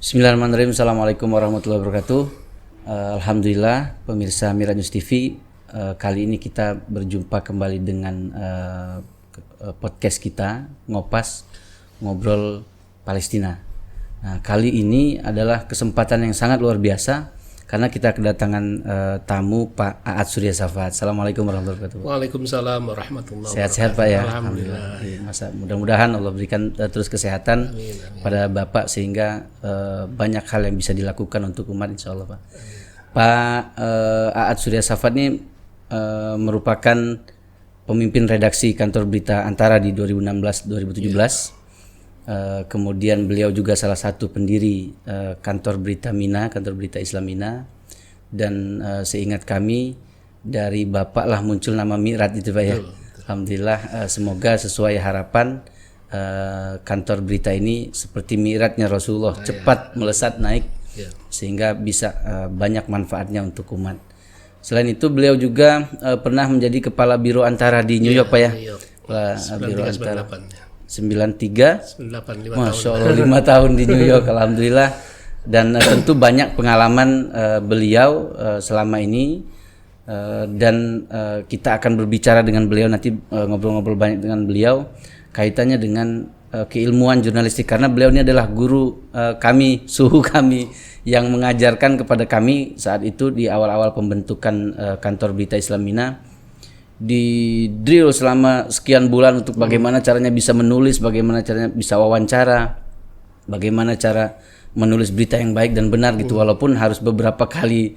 Bismillahirrahmanirrahim. Assalamualaikum warahmatullahi wabarakatuh. Alhamdulillah pemirsa Mira News TV, kali ini kita berjumpa kembali dengan podcast kita Ngopas Ngobrol Palestina. Nah, kali ini adalah kesempatan yang sangat luar biasa karena kita kedatangan tamu Pak Aad Surya Safat. Assalamualaikum warahmatullahi wabarakatuh. Waalaikumsalam warahmatullahi wabarakatuh. Sehat-sehat Pak ya. Alhamdulillah. Masa mudah-mudahan Allah berikan terus kesehatan pada Bapak sehingga banyak hal yang bisa dilakukan untuk umat, insya Allah Pak. Pak Aad Surya Safat ini merupakan pemimpin redaksi kantor berita Antara di 2016-2017. Kemudian beliau juga salah satu pendiri kantor berita Mina, kantor berita Islam Mina, dan seingat kami dari Bapak lah muncul nama Mi'raj itu Pak ya. Alhamdulillah, semoga sesuai harapan kantor berita ini seperti Mi'rajnya Rasulullah, cepat melesat naik sehingga bisa banyak manfaatnya untuk umat. Selain itu beliau juga pernah menjadi kepala biro Antara di New York Pak ya. Biro Antara 93, Masya Allah 5 tahun di New York, alhamdulillah. Dan tentu banyak pengalaman beliau selama ini, dan kita akan berbicara dengan beliau nanti, ngobrol-ngobrol banyak dengan beliau kaitannya dengan keilmuan jurnalistik, karena beliau ini adalah guru kami, suhu kami yang mengajarkan kepada kami saat itu di awal-awal pembentukan kantor berita Islam Mina. Di drill selama sekian bulan untuk bagaimana caranya bisa menulis, bagaimana caranya bisa wawancara, bagaimana cara menulis berita yang baik dan benar gitu, walaupun harus beberapa kali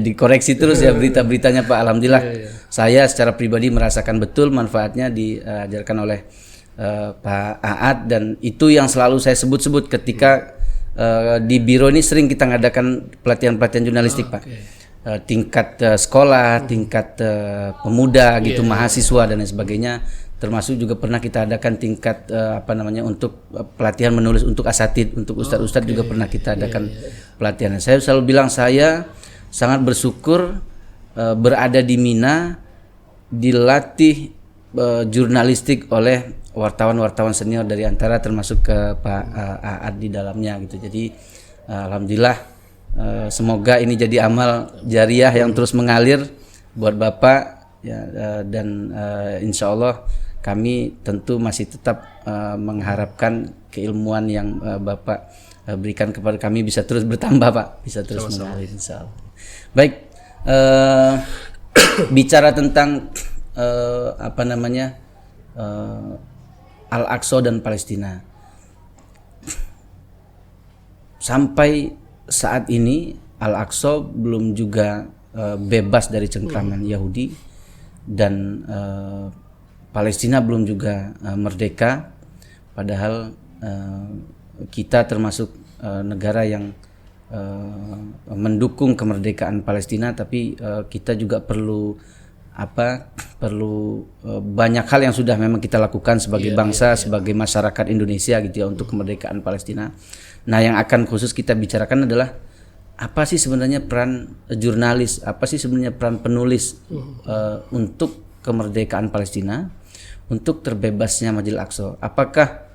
dikoreksi terus ya berita-beritanya Pak. Alhamdulillah saya secara pribadi merasakan betul manfaatnya diajarkan oleh Pak Aad, dan itu yang selalu saya sebut-sebut ketika di biro ini sering kita ngadakan pelatihan-pelatihan jurnalistik Pak. Tingkat sekolah, tingkat pemuda gitu, mahasiswa dan lain sebagainya, termasuk juga pernah kita adakan tingkat untuk pelatihan menulis untuk asatid, untuk ustadz-ustadz juga pernah kita adakan pelatihan. Saya selalu bilang saya sangat bersyukur berada di Mina, dilatih jurnalistik oleh wartawan-wartawan senior dari Antara, termasuk ke Pak Aad di dalamnya gitu. Jadi alhamdulillah, semoga ini jadi amal jariah yang terus mengalir buat Bapak ya, dan insya Allah kami tentu masih tetap mengharapkan keilmuan yang Bapak berikan kepada kami bisa terus bertambah Pak, bisa terus mengalir insya Allah. Baik, bicara tentang Al-Aqsa dan Palestina, sampai saat ini Al-Aqsa belum juga bebas dari cengkraman Yahudi, dan Palestina belum juga merdeka, padahal kita termasuk negara yang mendukung kemerdekaan Palestina, tapi kita juga perlu banyak hal yang sudah memang kita lakukan sebagai bangsa, sebagai masyarakat Indonesia gitu ya, untuk kemerdekaan Palestina. Nah, yang akan khusus kita bicarakan adalah apa sih sebenarnya peran jurnalis, apa sih sebenarnya peran penulis untuk kemerdekaan Palestina, untuk terbebasnya Masjidil Aqsa. Apakah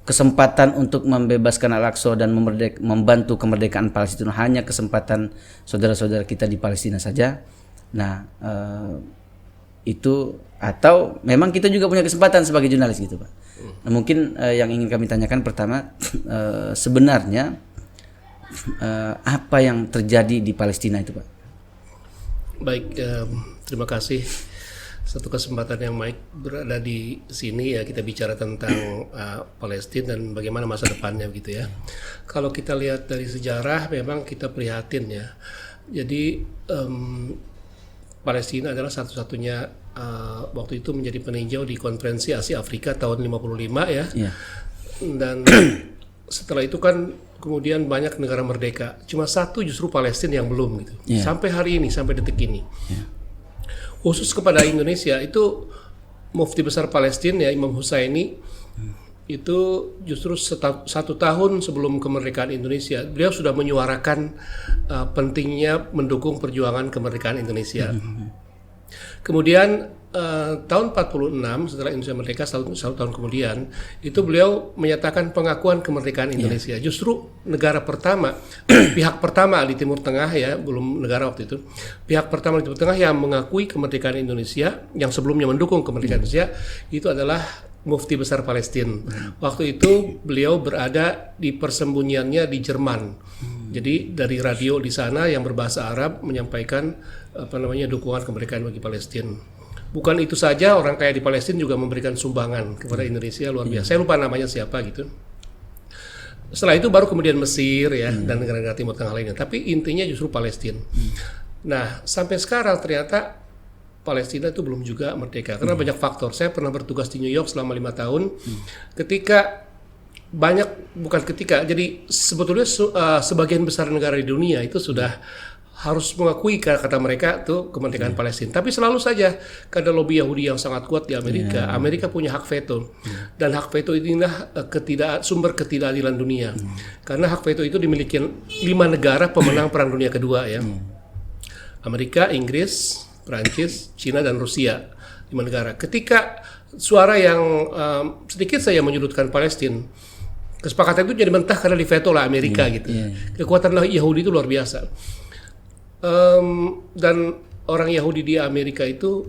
kesempatan untuk membebaskan Al-Aqsa dan membantu kemerdekaan Palestina hanya kesempatan saudara-saudara kita di Palestina saja? Nah, itu, atau memang kita juga punya kesempatan sebagai jurnalis gitu Pak? Nah, mungkin yang ingin kami tanyakan pertama, sebenarnya apa yang terjadi di Palestina itu Pak? Baik, terima kasih. Satu kesempatan yang baik berada di sini ya, kita bicara tentang Palestina dan bagaimana masa depannya gitu ya. Kalau kita lihat dari sejarah memang kita prihatin ya. Jadi Palestina adalah satu-satunya waktu itu menjadi peninjau di konferensi Asia Afrika tahun 55 ya. Dan setelah itu kan kemudian banyak negara merdeka. Cuma satu justru Palestina yang belum gitu. Sampai hari ini, sampai detik ini. Khusus kepada Indonesia itu Mufti Besar Palestina ya, Imam Hussaini, itu justru satu tahun sebelum kemerdekaan Indonesia beliau sudah menyuarakan pentingnya mendukung perjuangan kemerdekaan Indonesia. Kemudian tahun 46 setelah Indonesia merdeka, satu tahun kemudian itu beliau menyatakan pengakuan kemerdekaan Indonesia. Justru negara pertama, pihak pertama di Timur Tengah ya, belum negara waktu itu, pihak pertama di Timur Tengah yang mengakui kemerdekaan Indonesia, yang sebelumnya mendukung kemerdekaan Indonesia, itu adalah Mufti Besar Palestina. Waktu itu beliau berada di persembunyiannya di Jerman. Jadi dari radio di sana yang berbahasa Arab menyampaikan dukungan kemerdekaan bagi Palestina. Bukan itu saja, orang kaya di Palestina juga memberikan sumbangan kepada Indonesia luar biasa. Saya lupa namanya siapa gitu. Setelah itu baru kemudian Mesir ya dan negara-negara Timur Tengah lainnya. Tapi intinya justru Palestina. Nah sampai sekarang ternyata Palestina itu belum juga merdeka karena banyak faktor. Saya pernah bertugas di New York selama 5 tahun. Jadi sebetulnya sebagian besar negara di dunia itu sudah harus mengakui kata mereka itu kemerdekaan Palestina. Tapi selalu saja karena lobby Yahudi yang sangat kuat di Amerika, Amerika punya hak veto. Dan hak veto inilah sumber ketidakadilan dunia. Karena hak veto itu dimiliki 5 negara pemenang Perang Dunia Kedua ya. Amerika, Inggris, Prancis, Cina dan Rusia, 5 negara. Ketika suara yang sedikit saja menyudutkan Palestina, kesepakatan itu jadi mentah karena diveto lah Amerika gitu. Kekuatan Yahudi itu luar biasa. Dan orang Yahudi di Amerika itu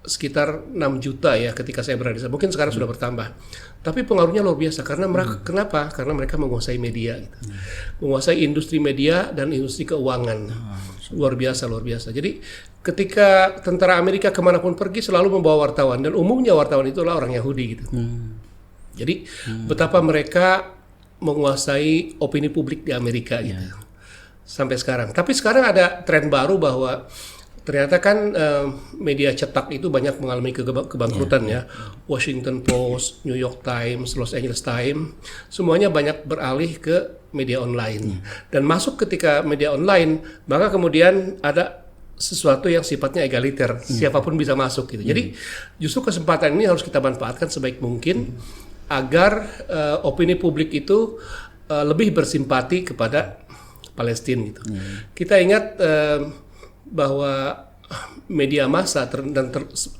sekitar 6 juta ya ketika saya berada di sana. Mungkin sekarang sudah bertambah. Tapi pengaruhnya luar biasa karena mereka kenapa? Karena mereka menguasai media gitu. Menguasai industri media dan industri keuangan. Luar biasa. Jadi ketika tentara Amerika kemanapun pergi selalu membawa wartawan dan umumnya wartawan itu adalah orang Yahudi gitu. Jadi betapa mereka menguasai opini publik di Amerika gitu. Sampai sekarang. Tapi sekarang ada tren baru bahwa ternyata kan media cetak itu banyak mengalami kebangkrutan ya. Washington Post, New York Times, Los Angeles Times, semuanya banyak beralih ke media online. Dan masuk ketika media online, maka kemudian ada sesuatu yang sifatnya egaliter, siapapun bisa masuk gitu. Jadi justru kesempatan ini harus kita manfaatkan sebaik mungkin agar opini publik itu lebih bersimpati kepada Palestina gitu. Kita ingat bahwa media massa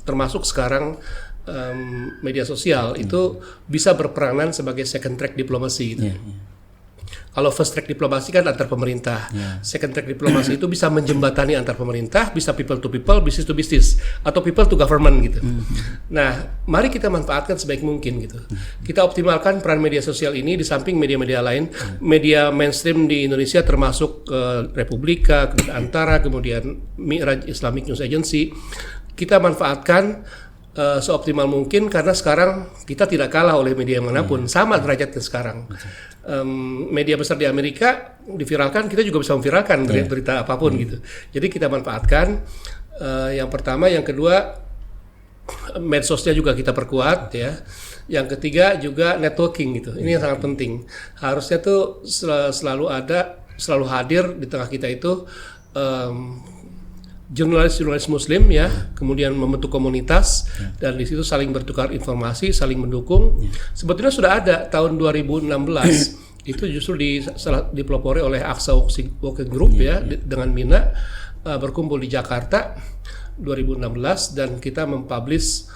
termasuk sekarang media sosial itu bisa berperanan sebagai second track diplomasi gitu. Kalau first track diplomasi kan antar pemerintah, second track diplomasi itu bisa menjembatani antar pemerintah, bisa people to people, business to business, atau people to government gitu. Nah, mari kita manfaatkan sebaik mungkin gitu. Kita optimalkan peran media sosial ini di samping media-media lain, media mainstream di Indonesia termasuk Republika, Antara, kemudian Mi'raj Islamic News Agency. Kita manfaatkan seoptimal mungkin karena sekarang kita tidak kalah oleh media manapun, sama derajatnya sekarang. Media besar di Amerika diviralkan, kita juga bisa memviralkan berita apapun gitu. Jadi kita manfaatkan yang pertama, yang kedua medsosnya juga kita perkuat ya. Yang ketiga juga networking gitu. Ini yang sangat penting. Harusnya tuh selalu hadir di tengah kita itu jurnalis Muslim ya, kemudian membentuk komunitas dan di situ saling bertukar informasi, saling mendukung. Sebetulnya sudah ada tahun 2016 itu justru dipelopori oleh Aqsa Working Group ya dengan Mina berkumpul di Jakarta 2016 dan kita mempublish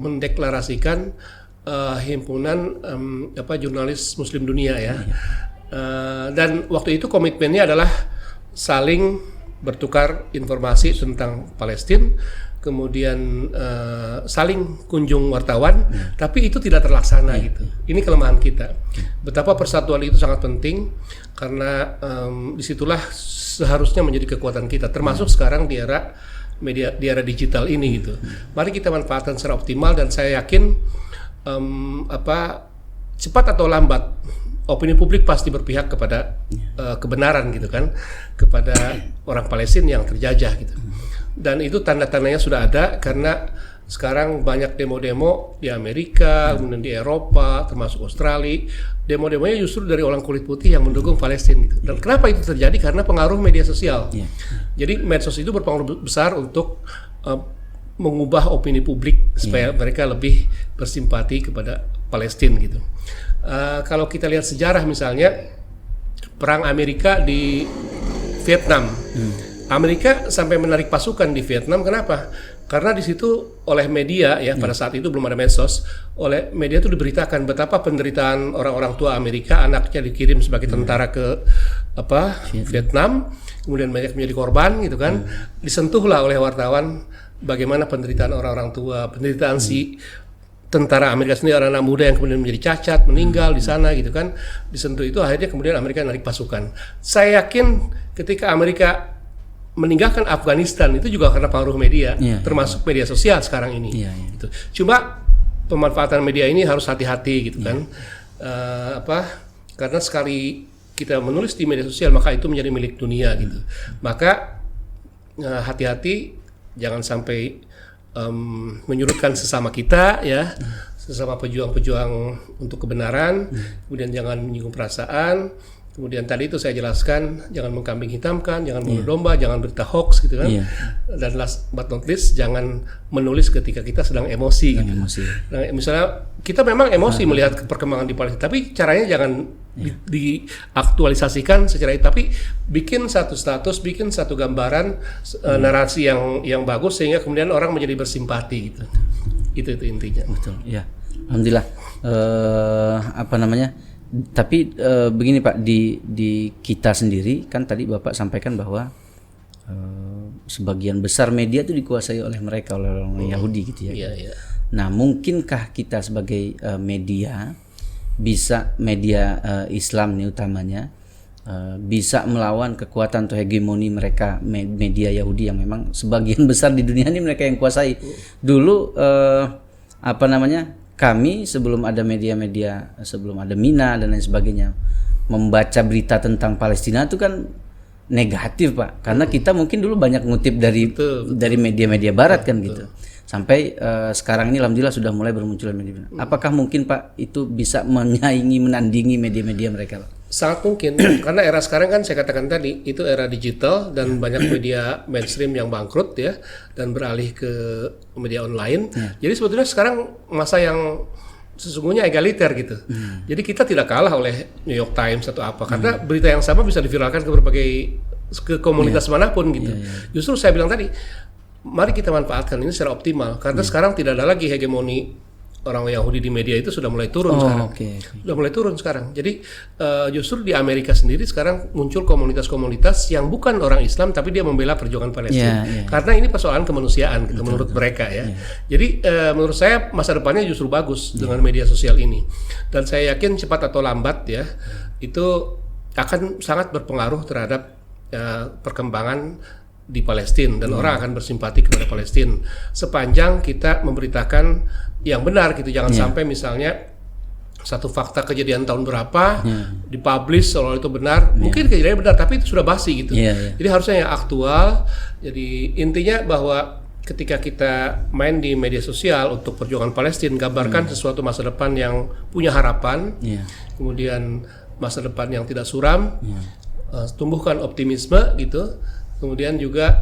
mendeklarasikan himpunan jurnalis Muslim dunia ya. Dan waktu itu komitmennya adalah saling bertukar informasi tentang Palestina, kemudian saling kunjung wartawan, tapi itu tidak terlaksana gitu. Ini kelemahan kita. Betapa persatuan itu sangat penting karena disitulah seharusnya menjadi kekuatan kita, termasuk sekarang di era media, di era digital ini gitu. Mari kita manfaatkan secara optimal dan saya yakin cepat atau lambat opini publik pasti berpihak kepada kebenaran gitu kan, kepada orang Palestina yang terjajah gitu. Dan itu tanda-tandanya sudah ada karena sekarang banyak demo-demo di Amerika, kemudian di Eropa, termasuk Australia. Demo-demonya justru dari orang kulit putih yang mendukung Palestina gitu. Dan kenapa itu terjadi? Karena pengaruh media sosial. Jadi medsos itu berpengaruh besar untuk mengubah opini publik supaya mereka lebih bersimpati kepada Palestina gitu. Kalau kita lihat sejarah misalnya perang Amerika di Vietnam, Amerika sampai menarik pasukan di Vietnam. Kenapa? Karena di situ oleh media ya, pada saat itu belum ada medsos, oleh media itu diberitakan betapa penderitaan orang-orang tua Amerika, anaknya dikirim sebagai tentara ke Vietnam, kemudian banyak menjadi korban gitu kan. Disentuhlah oleh wartawan bagaimana penderitaan orang-orang tua, penderitaan si tentara Amerika sendiri, anak-anak muda yang kemudian menjadi cacat, meninggal di sana gitu kan. Disentuh itu akhirnya kemudian Amerika narik pasukan. Saya yakin ketika Amerika meninggalkan Afghanistan itu juga karena pengaruh media, termasuk media sosial sekarang ini. Gitu. Cuma pemanfaatan media ini harus hati-hati gitu kan. Karena sekali kita menulis di media sosial maka itu menjadi milik dunia gitu. Maka hati-hati, jangan sampai menyurutkan sesama kita ya, sesama pejuang-pejuang untuk kebenaran, kemudian jangan menyinggung perasaan, kemudian tadi itu saya jelaskan jangan mengkambing hitamkan, jangan bunuh domba, jangan berita hoax gitu kan, dan last but not least jangan menulis ketika kita sedang emosi gitu. Nah, misalnya kita memang emosi melihat perkembangan di Palestina, tapi caranya jangan diaktualisasikan secara itu, tapi bikin satu status, bikin satu gambaran narasi yang bagus sehingga kemudian orang menjadi bersimpati gitu. Itu intinya. Betul. Ya. Alhamdulillah. Tapi begini Pak, di kita sendiri kan tadi Bapak sampaikan bahwa sebagian besar media itu dikuasai oleh mereka, oleh orang Yahudi gitu ya. Nah, mungkinkah kita sebagai media Islam nih utamanya bisa melawan kekuatan atau hegemoni mereka, media Yahudi yang memang sebagian besar di dunia ini mereka yang kuasai. Dulu kami sebelum ada media-media, sebelum ada Mina dan lain sebagainya, membaca berita tentang Palestina itu kan negatif Pak, karena kita mungkin dulu banyak ngutip dari media-media Barat kan gitu. Sampai sekarang ini alhamdulillah sudah mulai bermunculan media. Apakah mungkin Pak itu bisa menandingi media-media mereka Pak? Sangat mungkin, karena era sekarang kan saya katakan tadi itu era digital dan banyak media mainstream yang bangkrut ya dan beralih ke media online. Jadi sebetulnya sekarang masa yang sesungguhnya egaliter gitu. Jadi kita tidak kalah oleh New York Times atau apa, karena berita yang sama bisa diviralkan ke berbagai komunitas manapun gitu. Justru saya bilang tadi, mari kita manfaatkan ini secara optimal, karena sekarang tidak ada lagi hegemoni orang Yahudi di media, itu sudah mulai turun sekarang. Sudah mulai turun sekarang. Jadi justru di Amerika sendiri sekarang muncul komunitas-komunitas yang bukan orang Islam tapi dia membela perjuangan Palestina. Karena ini persoalan kemanusiaan gitu, menurut mereka ya. Jadi menurut saya masa depannya justru bagus dengan media sosial ini. Dan saya yakin cepat atau lambat ya itu akan sangat berpengaruh terhadap perkembangan di Palestina, dan orang akan bersimpati kepada Palestina sepanjang kita memberitakan yang benar gitu. Jangan sampai misalnya satu fakta kejadian tahun berapa dipublish seolah itu benar, mungkin kejadiannya benar tapi itu sudah basi gitu. Jadi harusnya yang aktual. Jadi intinya bahwa ketika kita main di media sosial untuk perjuangan Palestina, gambarkan sesuatu masa depan yang punya harapan, kemudian masa depan yang tidak suram, tumbuhkan optimisme gitu. Kemudian juga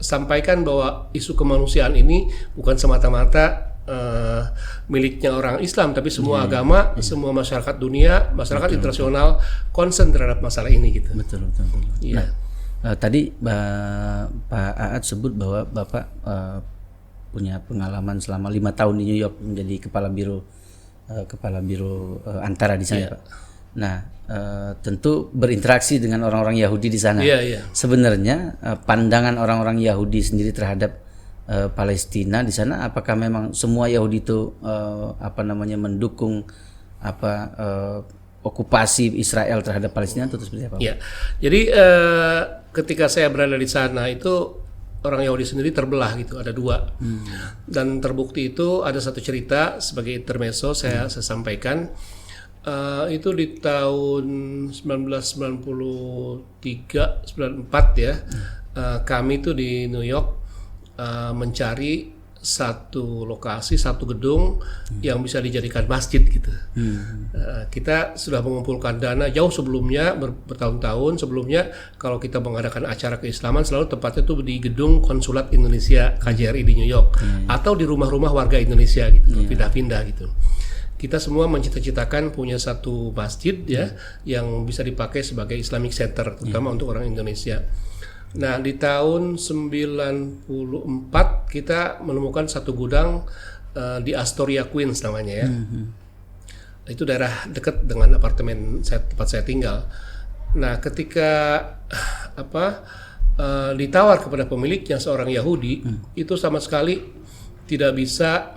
sampaikan bahwa isu kemanusiaan ini bukan semata-mata miliknya orang Islam, tapi semua agama, semua masyarakat dunia, masyarakat internasional concern terhadap masalah ini gitu. Betul. Iya. Tadi Pak Aad sebut bahwa Bapak punya pengalaman selama 5 tahun di New York menjadi kepala biro antara di sana Pak. Nah, tentu berinteraksi dengan orang-orang Yahudi di sana. Sebenarnya pandangan orang-orang Yahudi sendiri terhadap Palestina di sana, apakah memang semua Yahudi itu mendukung okupasi Israel terhadap Palestina atau seperti apa? Ya, jadi ketika saya berada di sana itu orang Yahudi sendiri terbelah gitu, ada 2. Dan terbukti itu ada satu cerita sebagai intermezzo saya sampaikan. Itu di tahun 1993-94 ya, kami itu di New York mencari satu lokasi, satu gedung yang bisa dijadikan masjid gitu. Kita sudah mengumpulkan dana jauh sebelumnya, bertahun-tahun sebelumnya. Kalau kita mengadakan acara keislaman selalu tempatnya itu di gedung konsulat Indonesia KJRI di New York, atau di rumah-rumah warga Indonesia gitu, pindah-pindah gitu. Kita semua mencita-citakan punya satu masjid ya yang bisa dipakai sebagai Islamic Center, terutama untuk orang Indonesia. Nah, di tahun 94 kita menemukan satu gudang di Astoria, Queens namanya ya. Itu daerah dekat dengan apartemen tempat saya tinggal. Nah, ketika ditawar kepada pemiliknya seorang Yahudi, itu sama sekali tidak bisa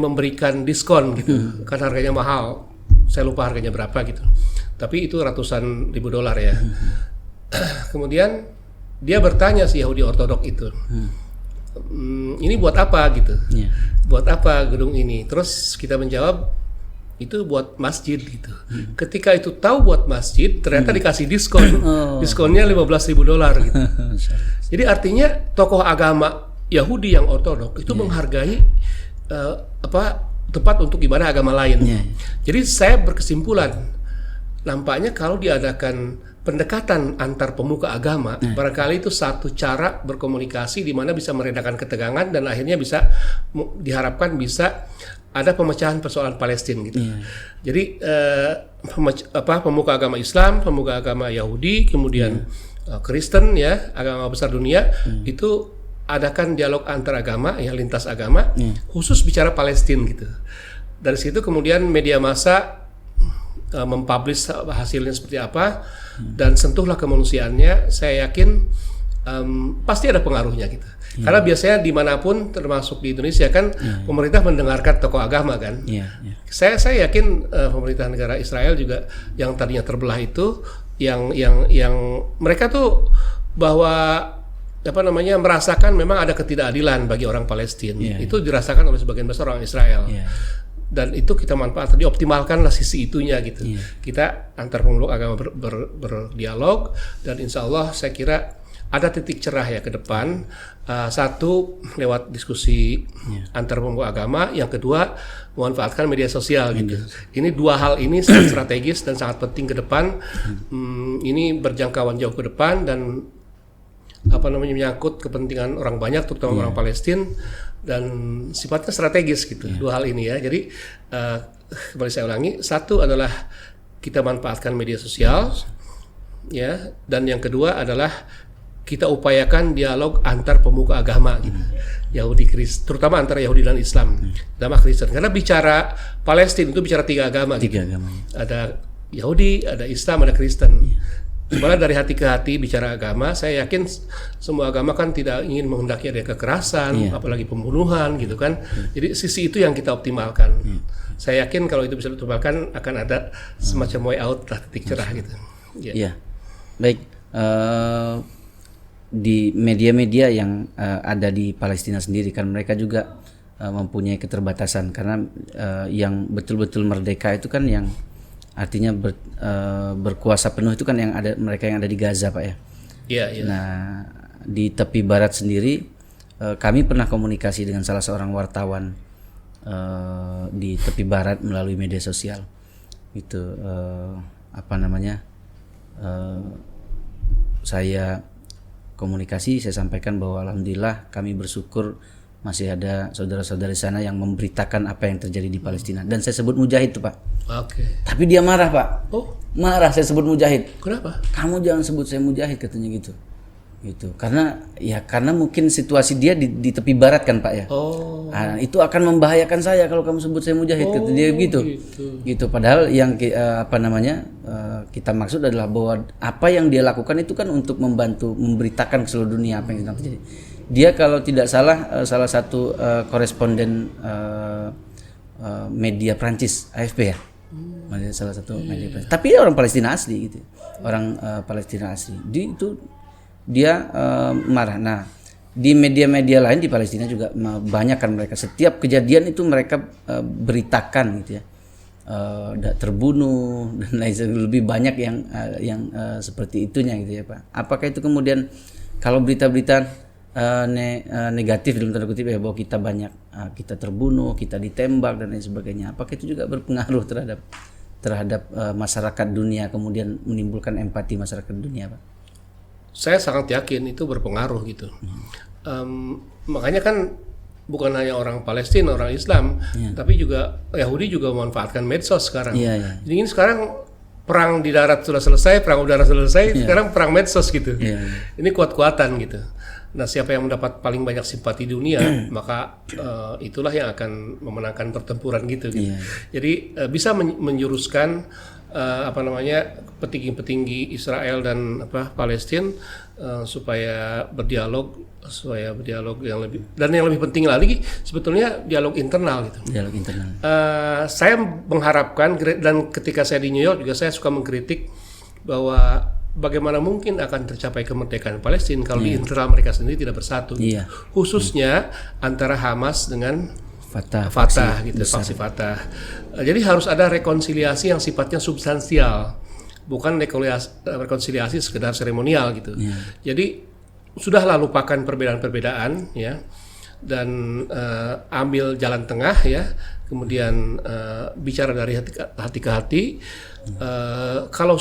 memberikan diskon gitu, kan harganya mahal. Saya lupa harganya berapa gitu. Tapi itu ratusan ribu dolar ya. Kemudian dia bertanya si Yahudi ortodok itu, ini buat apa gitu? Buat apa gedung ini? Terus kita menjawab, itu buat masjid gitu. Ketika itu tahu buat masjid, ternyata dikasih diskon. Diskonnya 15.000 dolar gitu. Jadi artinya tokoh agama Yahudi yang ortodok itu menghargai tempat untuk ibadah agama lain. Jadi saya berkesimpulan, nampaknya kalau diadakan pendekatan antar pemuka agama, barangkali itu satu cara berkomunikasi di mana bisa meredakan ketegangan dan akhirnya bisa diharapkan bisa ada pemecahan persoalan Palestina gitu. Jadi pemuka agama Islam, pemuka agama Yahudi, kemudian Kristen ya, agama besar dunia itu adakan dialog antar agama ya, lintas agama, khusus bicara Palestina gitu. Dari situ kemudian media massa mempublish hasilnya seperti apa dan sentuhlah kemanusiaannya. Saya yakin pasti ada pengaruhnya gitu. Karena biasanya dimanapun termasuk di Indonesia kan pemerintah mendengarkan tokoh agama kan. Saya yakin pemerintah negara Israel juga yang tadinya terbelah itu yang mereka tuh bahwa merasakan memang ada ketidakadilan bagi orang Palestina. Itu dirasakan oleh sebagian besar orang Israel. Dan itu kita manfaatkan, dioptimalkanlah sisi itunya gitu. Kita antar pemeluk agama berdialog dan insya Allah saya kira ada titik cerah ya ke depan. Satu lewat diskusi antar pemeluk agama, yang kedua memanfaatkan media sosial gitu. Ini dua hal ini sangat strategis dan sangat penting ke depan. Ini berjangkauan jauh ke depan dan menyangkut kepentingan orang banyak, terutama orang Palestina, dan sifatnya strategis gitu. Dua hal ini ya. Jadi kembali saya ulangi, satu adalah kita manfaatkan media sosial ya, dan yang kedua adalah kita upayakan dialog antar pemuka agama gitu. Yahudi Kristen, terutama antara Yahudi dan Islam, agama Kristen. Karena bicara Palestina itu bicara tiga agama gitu. Ada Yahudi, ada Islam, ada Kristen. Sebenarnya dari hati ke hati bicara agama, saya yakin semua agama kan tidak ingin menghendaki ada kekerasan, apalagi pembunuhan gitu kan. Jadi sisi itu yang kita optimalkan. Saya yakin kalau itu bisa dioptimalkan akan ada semacam way out lah, titik cerah gitu. Baik, di media-media yang ada di Palestina sendiri kan mereka juga mempunyai keterbatasan karena yang betul-betul merdeka itu kan yang artinya berkuasa penuh itu kan yang ada, mereka yang ada di Gaza Pak ya. Nah di tepi barat sendiri kami pernah komunikasi dengan salah seorang wartawan di tepi barat melalui media sosial. Itu saya komunikasi, saya sampaikan bahwa alhamdulillah kami bersyukur masih ada saudara-saudara di sana yang memberitakan apa yang terjadi di Palestina. Dan saya sebut mujahid tuh Pak. Tapi dia marah Pak. Marah saya sebut mujahid. Kenapa? Kamu jangan sebut saya mujahid katanya gitu. Karena mungkin situasi dia di tepi barat kan Pak ya. Itu akan membahayakan saya kalau kamu sebut saya mujahid kata dia gitu. Padahal yang kita maksud adalah bahwa apa yang dia lakukan itu kan untuk membantu memberitakan ke seluruh dunia apa yang sedang terjadi. Dia kalau tidak salah salah satu koresponden media Prancis, AFP ya. Salah satu media Prancis. Tapi dia orang Palestina asli gitu. Orang Palestina asli. Dia marah. Nah, di media-media lain di Palestina juga banyak kan mereka setiap kejadian itu mereka beritakan gitu ya. Terbunuh dan lain sebagainya, lebih banyak yang seperti itunya gitu ya Pak. Apakah itu kemudian kalau berita-berita negatif dalam tanda kutip ya bahwa kita banyak kita terbunuh, kita ditembak dan lain sebagainya, apakah itu juga berpengaruh terhadap masyarakat dunia, kemudian menimbulkan empati masyarakat dunia Pak? Saya sangat yakin itu berpengaruh gitu. Makanya kan bukan hanya orang Palestina, orang Islam, tapi juga Yahudi juga memanfaatkan medsos sekarang. Jadi ini sekarang perang di darat sudah selesai, perang udara selesai, sekarang perang medsos gitu. Ini kuat-kuatan gitu. Nah, siapa yang mendapat paling banyak simpati dunia, maka itulah yang akan memenangkan pertempuran gitu. Jadi bisa menjuruskan petinggi-petinggi Israel dan Palestina supaya berdialog yang lebih penting lagi sebetulnya dialog internal gitu. Dialog internal. Saya mengharapkan, dan ketika saya di New York juga saya suka mengkritik bahwa bagaimana mungkin akan tercapai kemerdekaan Palestina kalau di internal mereka sendiri tidak bersatu, khususnya antara Hamas dengan Fatah gitu, faksi Fatah. Jadi harus ada rekonsiliasi yang sifatnya substansial, bukan rekonsiliasi sekedar seremonial gitu. Jadi sudahlah lupakan perbedaan-perbedaan ya, dan ambil jalan tengah ya, kemudian bicara dari hati ke hati. Kalau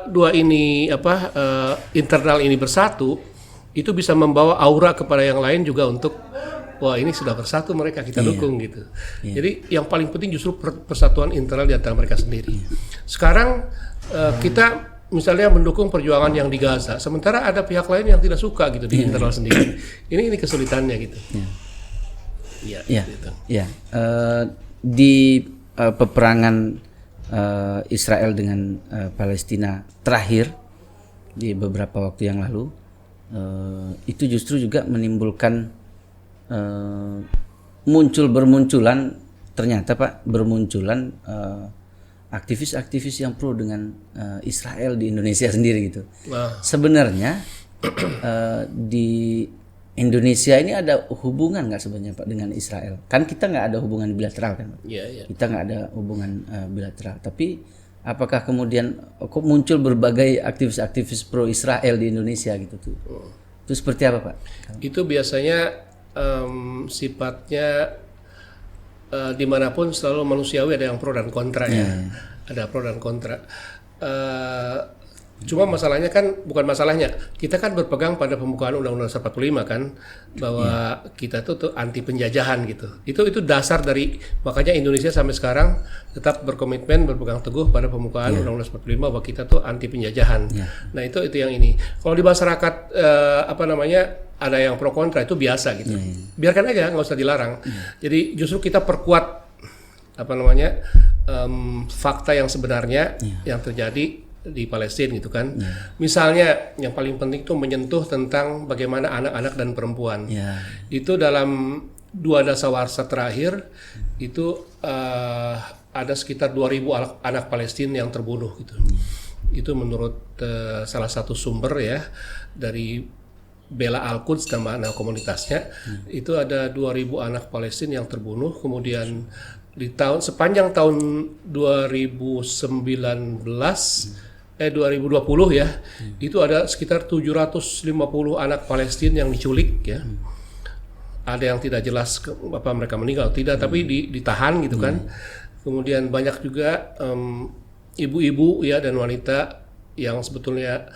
dua ini internal ini bersatu, itu bisa membawa aura kepada yang lain juga untuk wah ini sudah bersatu mereka, kita dukung gitu. Jadi yang paling penting justru persatuan internal di antara mereka sendiri. Sekarang kita misalnya mendukung perjuangan yang di Gaza, sementara ada pihak lain yang tidak suka gitu di internal sendiri. Ini kesulitannya gitu. Di peperangan Israel dengan Palestina terakhir di beberapa waktu yang lalu, itu justru juga menimbulkan bermunculan aktivis-aktivis yang pro dengan Israel di Indonesia sendiri gitu. Sebenarnya di Indonesia ini ada hubungan nggak sebenarnya Pak dengan Israel? Kan kita nggak ada hubungan bilateral kan Pak? Kita nggak ada hubungan bilateral. Tapi apakah kemudian kok muncul berbagai aktivis-aktivis pro Israel di Indonesia gitu tuh? Itu seperti apa Pak? Itu biasanya sifatnya dimanapun selalu manusiawi, ada yang pro dan kontra ada pro dan kontra. Cuma masalahnya kan kita kan berpegang pada pembukaan Undang-Undang 45 kan, bahwa kita tuh anti penjajahan gitu. Itu dasar dari, makanya Indonesia sampai sekarang tetap berkomitmen berpegang teguh pada pembukaan Undang-Undang 45 bahwa kita tuh anti penjajahan. Nah itu yang ini. Kalau di masyarakat ada yang pro kontra, itu biasa gitu. Biarkan aja, nggak usah dilarang. Jadi justru kita perkuat fakta yang sebenarnya yang terjadi di Palestina gitu kan. Misalnya yang paling penting itu menyentuh tentang bagaimana anak-anak dan perempuan. Itu dalam 2 dasawarsa terakhir itu ada sekitar 2.000 anak Palestina yang terbunuh gitu. Itu menurut salah satu sumber ya dari Bela Al-Quds nama komunitasnya. Itu ada 2.000 anak Palestina yang terbunuh. Kemudian sepanjang tahun 2020 ya, itu ada sekitar 750 anak Palestina yang diculik ya. Ada yang tidak jelas apa mereka meninggal tidak, tapi ditahan gitu kan. Kemudian banyak juga ibu-ibu ya dan wanita yang sebetulnya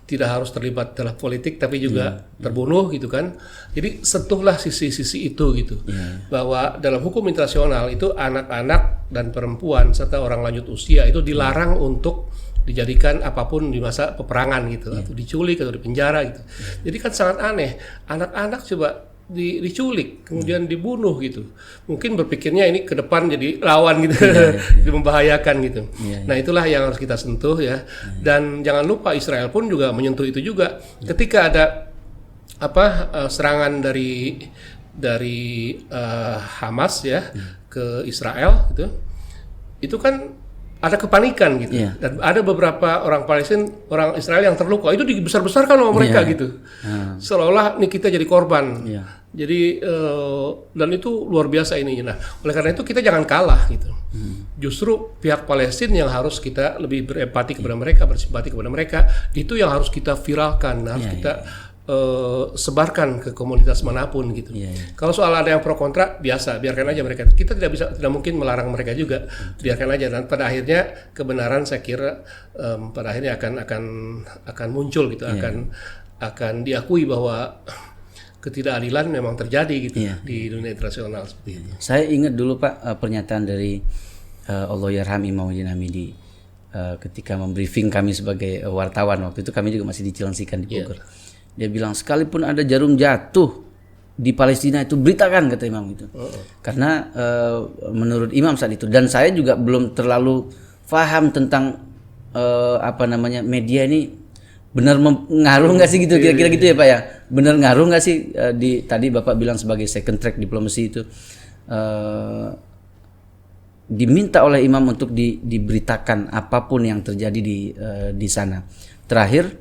tidak harus terlibat dalam politik tapi juga terbunuh gitu kan. Jadi sentuhlah sisi-sisi itu gitu. Bahwa dalam hukum internasional itu anak-anak dan perempuan serta orang lanjut usia itu dilarang untuk dijadikan apapun di masa peperangan gitu, atau diculik atau dipenjara gitu. Jadi kan sangat aneh, anak-anak coba diculik kemudian dibunuh gitu. Mungkin berpikirnya ini ke depan jadi lawan gitu, jadi membahayakan gitu. Nah itulah yang harus kita sentuh ya. Dan jangan lupa Israel pun juga menyentuh itu juga. Ketika ada serangan dari Hamas ya ke Israel gitu, itu kan ada kepanikan gitu, dan ada beberapa orang Palestina, orang Israel yang terluka. Itu dibesar-besarkan sama mereka gitu, seolah-olah nih kita jadi korban. Jadi dan itu luar biasa ininya. Nah, oleh karena itu kita jangan kalah gitu. Justru pihak Palestina yang harus kita lebih berempati kepada mereka, bersimpati kepada mereka. Itu yang harus kita viralkan, harus kita sebarkan ke komunitas manapun gitu. Kalau soal ada yang pro kontra, biasa, biarkan aja mereka. Kita tidak mungkin melarang mereka juga, biarkan aja. Dan pada akhirnya kebenaran saya kira pada akhirnya akan muncul gitu, akan diakui bahwa ketidakadilan memang terjadi gitu di dunia internasional seperti itu. Saya ingat dulu Pak pernyataan dari Allahyarham Imam Hamidi. ketika membriefing kami sebagai wartawan, waktu itu kami juga masih di Cilengsikan di Bogor. Dia bilang sekalipun ada jarum jatuh di Palestina itu beritakan, kata Imam itu. Karena menurut Imam saat itu, dan saya juga belum terlalu paham tentang media ini benar ngaruh nggak sih gitu, kira-kira gitu ya Pak ya. Benar ngaruh nggak sih tadi Bapak bilang sebagai second track diplomasi itu diminta oleh Imam untuk diberitakan apapun yang terjadi di sana. Terakhir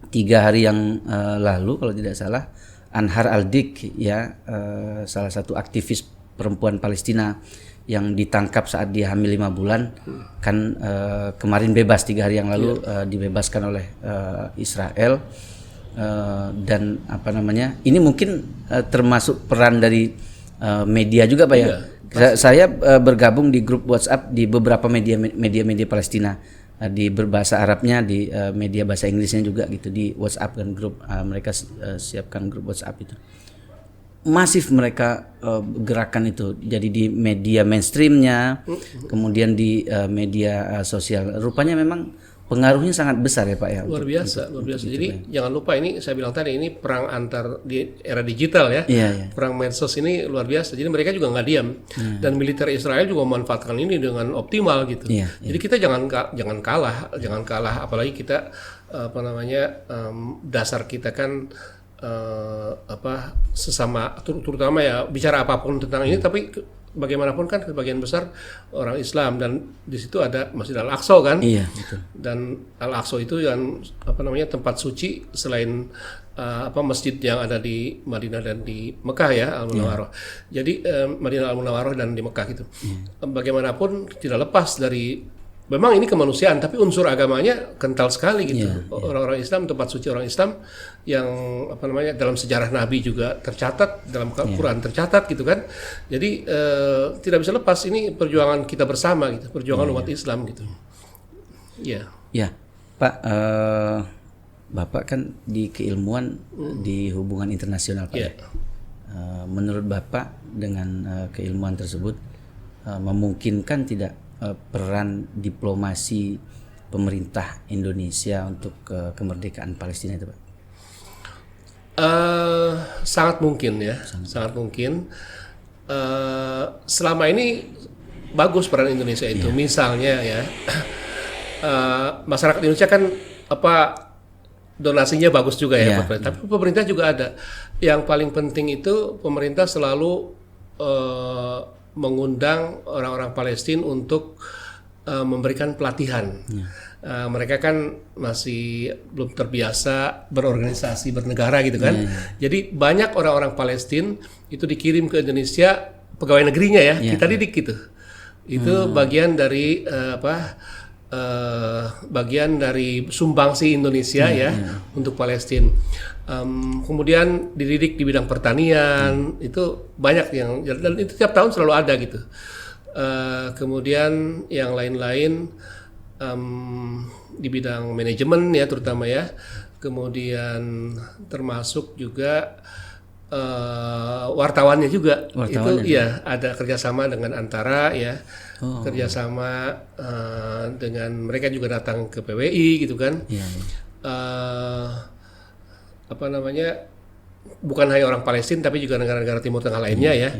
3 hari yang lalu kalau tidak salah, Anhar Al-Dik ya, salah satu aktivis perempuan Palestina yang ditangkap saat dia hamil 5 bulan kan kemarin bebas 3 hari yang lalu, dibebaskan oleh Israel. Dan ini mungkin termasuk peran dari media juga Pak ya. Saya bergabung di grup WhatsApp di beberapa media Palestina, di berbahasa Arabnya, di media bahasa Inggrisnya juga gitu, di WhatsApp kan grup, mereka siapkan grup WhatsApp itu. Masif mereka gerakan itu, jadi di media mainstreamnya, kemudian di media sosial. Rupanya memang pengaruhnya sangat besar ya Pak ya. Luar biasa. Jadi jangan lupa, ini saya bilang tadi, ini perang antar di era digital ya. Perang medsos ini luar biasa. Jadi mereka juga nggak diam. Dan militer Israel juga memanfaatkan ini dengan optimal gitu. Jadi kita jangan kalah, apalagi kita dasar kita kan sesama, terutama ya bicara apapun tentang ini, tapi bagaimanapun kan sebagian besar orang Islam, dan di situ ada Masjid Al-Aqsa kan. Betul. Dan Al-Aqsa itu yang tempat suci selain masjid yang ada di Madinah dan di Mekah ya, Al-Munawwarah. Jadi Madinah Al-Munawwarah dan di Mekah gitu. Bagaimanapun tidak lepas dari, memang ini kemanusiaan, tapi unsur agamanya kental sekali gitu. Orang-orang Islam, tempat suci orang Islam yang dalam sejarah Nabi juga tercatat, dalam Quran tercatat gitu kan. Jadi tidak bisa lepas, ini perjuangan kita bersama gitu, perjuangan umat Islam gitu. Ya, Pak, Bapak kan di keilmuan di hubungan internasional Pak. Menurut Bapak dengan keilmuan tersebut memungkinkan tidak peran diplomasi pemerintah Indonesia untuk kemerdekaan Palestina itu Pak? Sangat mungkin ya, sangat mungkin. Selama ini bagus peran Indonesia itu. Misalnya ya, masyarakat Indonesia kan donasinya bagus juga ya, tapi pemerintah juga ada. Yang paling penting itu pemerintah selalu mengundang orang-orang Palestina untuk memberikan pelatihan. Mereka kan masih belum terbiasa berorganisasi, bernegara gitu kan. Jadi banyak orang-orang Palestina itu dikirim ke Indonesia, pegawai negerinya ya, kita didik gitu. Itu bagian dari bagian dari sumbangsi Indonesia untuk Palestina. Kemudian dididik di bidang pertanian, itu banyak yang, dan itu tiap tahun selalu ada gitu. Kemudian yang lain-lain di bidang manajemen ya terutama ya. Kemudian termasuk juga wartawannya juga. Itu ya ada kerjasama dengan Antara ya. Kerjasama dengan mereka juga datang ke PWI gitu kan. Bukan hanya orang Palestina tapi juga negara-negara Timur Tengah lainnya ya.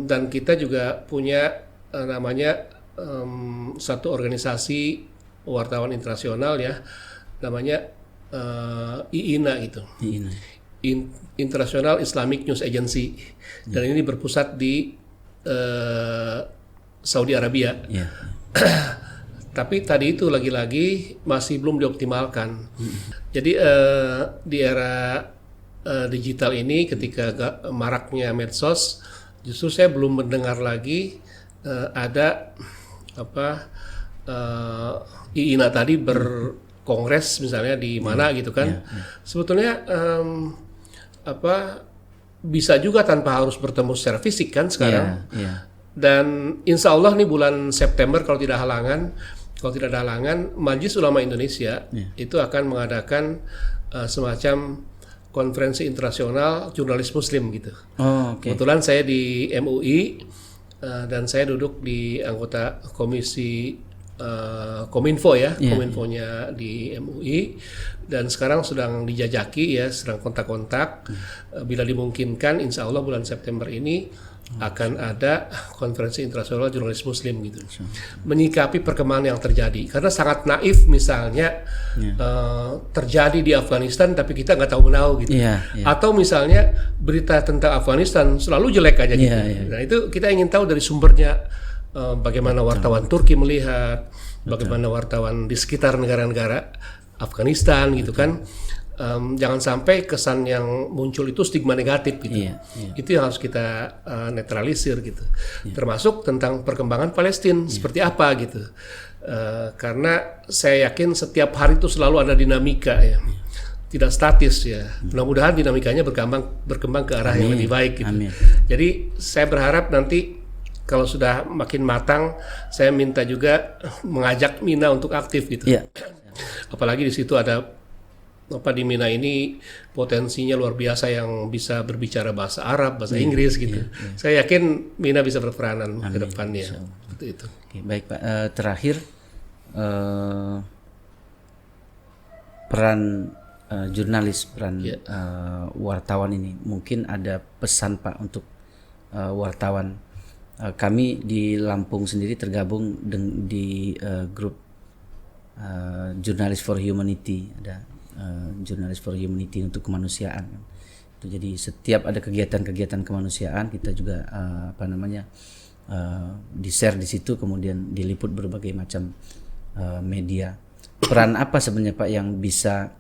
Dan kita juga punya namanya satu organisasi wartawan internasional ya, namanya IINA gitu. International Islamic News Agency. Dan ini berpusat di Saudi Arabia. Tapi tadi itu lagi-lagi masih belum dioptimalkan. Jadi di era digital ini, ketika maraknya medsos, justru saya belum mendengar lagi ada IINA tadi berkongres misalnya di mana gitu kan. Sebetulnya bisa juga tanpa harus bertemu secara fisik kan sekarang. Dan insya Allah nih bulan September kalau tidak ada halangan, Majelis Ulama Indonesia itu akan mengadakan semacam konferensi internasional jurnalis Muslim gitu. Kebetulan saya di MUI dan saya duduk di anggota komisi Kominfo ya, Kominfonya di MUI, dan sekarang sedang dijajaki ya, sedang kontak-kontak. Bila dimungkinkan, insya Allah bulan September ini akan ada konferensi internasional jurnalis Muslim gitu, menyikapi perkembangan yang terjadi. Karena sangat naif misalnya terjadi di Afghanistan tapi kita nggak tahu menahu gitu, atau misalnya berita tentang Afghanistan selalu jelek aja gitu. Nah itu kita ingin tahu dari sumbernya. Bagaimana wartawan Turki melihat, bagaimana wartawan di sekitar negara-negara Afghanistan gitu kan. Jangan sampai kesan yang muncul itu stigma negatif gitu. Itu yang harus kita netralisir gitu. Termasuk tentang perkembangan Palestina seperti apa gitu. Karena saya yakin setiap hari itu selalu ada dinamika ya. Tidak statis ya. Mudah-mudahan dinamikanya berkembang ke arah yang lebih baik gitu. Jadi saya berharap nanti kalau sudah makin matang, saya minta juga mengajak Mina untuk aktif gitu. Apalagi di situ ada di Mina ini potensinya luar biasa yang bisa berbicara bahasa Arab, bahasa Inggris gitu. Saya yakin Mina bisa berperanan ke depannya. Seperti itu. Oke, baik Pak. Terakhir peran jurnalis, peran wartawan ini, mungkin ada pesan Pak untuk wartawan. Kami di Lampung sendiri tergabung di grup Journalists for Humanity, ada Journalists for Humanity untuk kemanusiaan. Itu jadi setiap ada kegiatan-kegiatan kemanusiaan kita juga di-share di situ, kemudian diliput berbagai macam media. Peran apa sebenarnya Pak yang bisa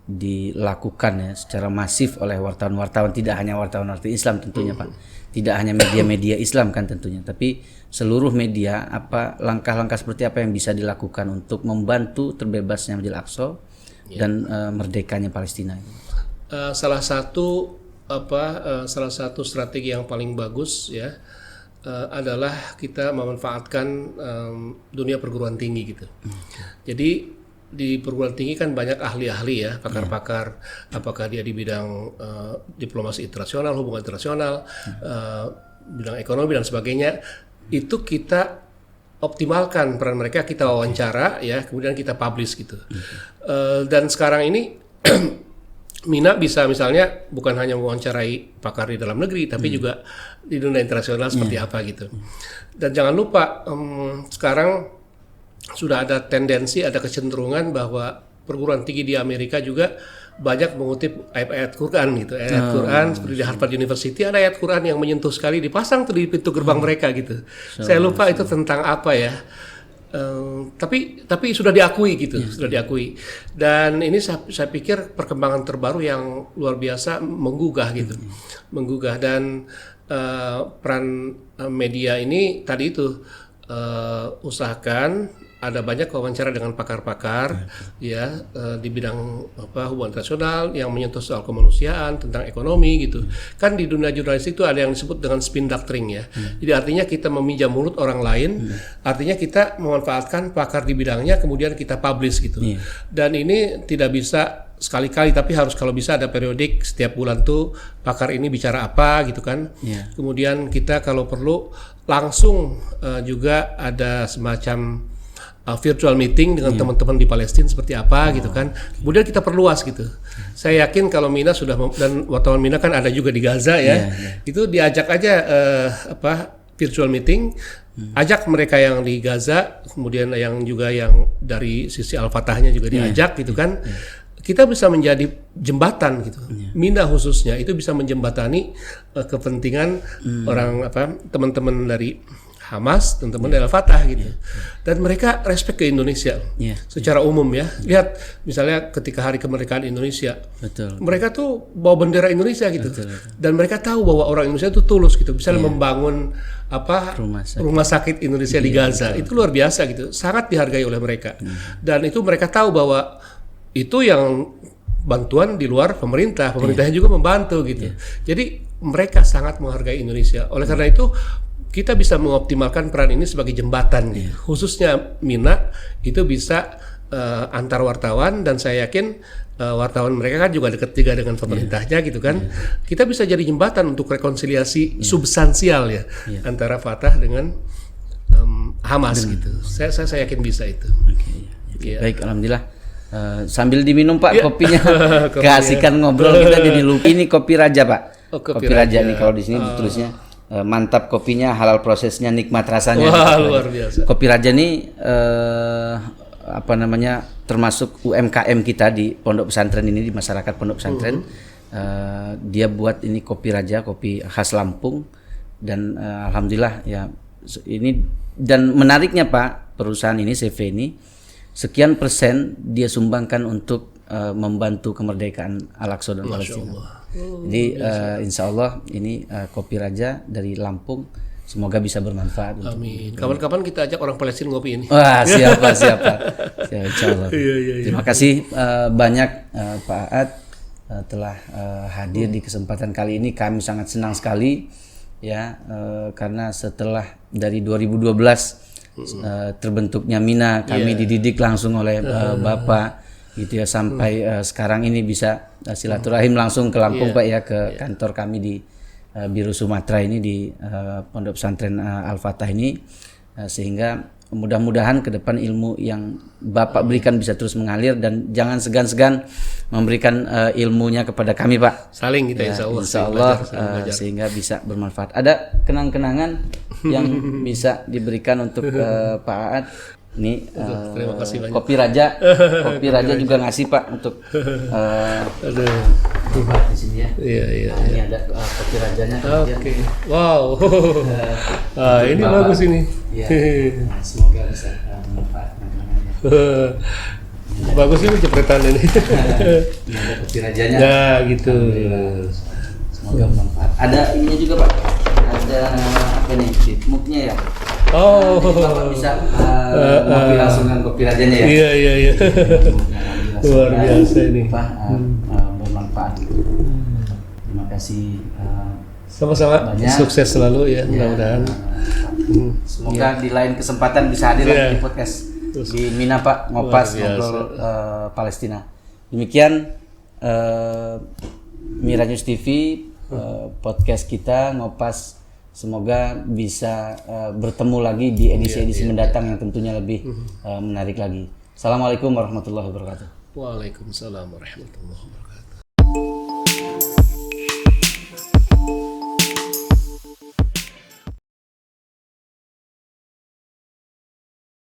dilakukan ya secara masif oleh wartawan-wartawan, tidak hanya wartawan-wartawan Islam tentunya Pak, tidak hanya media-media Islam kan tentunya, tapi seluruh media, apa langkah-langkah seperti apa yang bisa dilakukan untuk membantu terbebasnya Masjidil Aqsa dan merdekanya Palestina? Salah satu strategi yang paling bagus ya adalah kita memanfaatkan dunia perguruan tinggi gitu. Jadi di perguruan tinggi kan banyak ahli-ahli ya, pakar-pakar, apakah dia di bidang diplomasi internasional, hubungan internasional, bidang ekonomi dan sebagainya. Itu kita optimalkan peran mereka, kita wawancara ya, kemudian kita publish gitu. Dan sekarang ini Mina bisa misalnya bukan hanya mewawancarai pakar di dalam negeri, tapi juga di dunia internasional seperti apa gitu. Dan jangan lupa sekarang sudah ada tendensi, ada kecenderungan bahwa perguruan tinggi di Amerika juga banyak mengutip ayat-ayat Quran gitu. Ayat Quran seperti di Harvard University ada ayat Quran yang menyentuh sekali, dipasang tuh di pintu gerbang mereka gitu. Saya lupa itu tentang apa ya. Tapi sudah diakui gitu, sudah diakui. Dan ini saya pikir perkembangan terbaru yang luar biasa menggugah gitu. Menggugah, dan peran media ini tadi itu usahakan ada banyak wawancara dengan pakar-pakar ya di bidang hubungan internasional yang menyentuh soal kemanusiaan, tentang ekonomi gitu. Kan di dunia jurnalistik itu ada yang disebut dengan spin doctoring ya. Jadi artinya kita meminjam mulut orang lain, artinya kita memanfaatkan pakar di bidangnya kemudian kita publish gitu. Dan ini tidak bisa sekali-kali, tapi harus kalau bisa ada periodik, setiap bulan tuh pakar ini bicara apa gitu kan. Kemudian kita kalau perlu langsung juga ada semacam virtual meeting dengan teman-teman di Palestina seperti apa gitu kan. Kemudian kita perluas gitu. Saya yakin kalau Mina sudah dan wartawan Mina kan ada juga di Gaza ya. Itu diajak aja virtual meeting, ajak mereka yang di Gaza, kemudian yang juga yang dari sisi Al-Fatahnya juga diajak gitu kan. Kita bisa menjadi jembatan gitu. Mina khususnya itu bisa menjembatani kepentingan orang teman-teman dari Hamas, teman-teman dari Al-Fatah gitu. Dan mereka respect ke Indonesia secara umum ya. Lihat misalnya ketika hari kemerdekaan Indonesia, mereka tuh bawa bendera Indonesia gitu. Dan mereka tahu bahwa orang Indonesia itu tulus gitu, bisa membangun rumah sakit Indonesia di Gaza. Itu luar biasa gitu, sangat dihargai oleh mereka. Dan itu mereka tahu bahwa itu yang bantuan di luar pemerintahnya juga membantu gitu. Jadi mereka sangat menghargai Indonesia. Oleh karena itu kita bisa mengoptimalkan peran ini sebagai jembatan, khususnya Mina itu bisa antar wartawan, dan saya yakin wartawan mereka kan juga dekat juga dengan pemerintahnya gitu kan. Kita bisa jadi jembatan untuk rekonsiliasi substansial ya antara Fatah dengan Hamas gitu. Saya yakin bisa itu. Oke. Baik, alhamdulillah. Sambil diminum Pak kopinya, Kopinya. keasikan ngobrol kita jadi lupa. Ini kopi Raja Pak. Oh, kopi Raja nih kalau di sini tulisnya mantap kopinya, halal prosesnya, nikmat rasanya. Wah, luar biasa. Kopi Raja nih termasuk UMKM kita di pondok pesantren ini, di masyarakat pondok pesantren. Dia buat ini kopi Raja, kopi khas Lampung, dan alhamdulillah ya ini. Dan menariknya Pak, perusahaan ini CV ini sekian persen dia sumbangkan untuk membantu kemerdekaan Al-Aqsa dan Palestina. Jadi insya Allah ini kopi Raja dari Lampung, semoga bisa bermanfaat. Amin. Kapan-kapan kita ajak orang Palestina ngopi ini. Wah, siapa insya Allah. Terima kasih banyak Pak Aad telah hadir di kesempatan kali ini. Kami sangat senang sekali ya, karena setelah dari 2012 terbentuknya Mina, kami dididik langsung oleh Bapak gitu ya, sampai sekarang ini bisa silaturahim langsung ke Lampung Pak ya, ke kantor kami di Biru Sumatera ini, di Pondok Pesantren Al-Fatah ini, sehingga mudah-mudahan ke depan ilmu yang Bapak berikan bisa terus mengalir, dan jangan segan-segan memberikan ilmunya kepada kami Pak. Saling kita ya, insya Allah sehingga bisa bermanfaat. Ada kenang-kenangan yang bisa diberikan untuk Pak Aad. Ini terima kasih banyak. Kopi Raja juga ngasih Pak untuk Pak di sini ya. Iya. Ini ada kopi Rajanya. Oke. Wow. Ini bagus ini. Ya, semoga bisa bermanfaat. Bagus ini cepretan ini. Ini ada kopi Rajanya. Nah, gitu. Semoga bermanfaat. Ada ininya juga Pak. Ada apa nih? Muknya ya. Oh. Jadi Bapak bisa ngopi langsung dengan kopi Rajanya ya. Iya. Luar biasa ini. Bermanfaat. Terima kasih. Sama-sama. Banyak. Sukses selalu ya, mudah-mudahan. Semoga di lain kesempatan bisa hadir lagi di podcast di Mina Pak, ngopas ngobrol Palestina. Demikian Mira News TV, podcast kita ngopas. Semoga bisa bertemu lagi di edisi-edisi mendatang yang tentunya lebih menarik lagi. Assalamualaikum warahmatullahi wabarakatuh. Waalaikumsalam warahmatullahi wabarakatuh.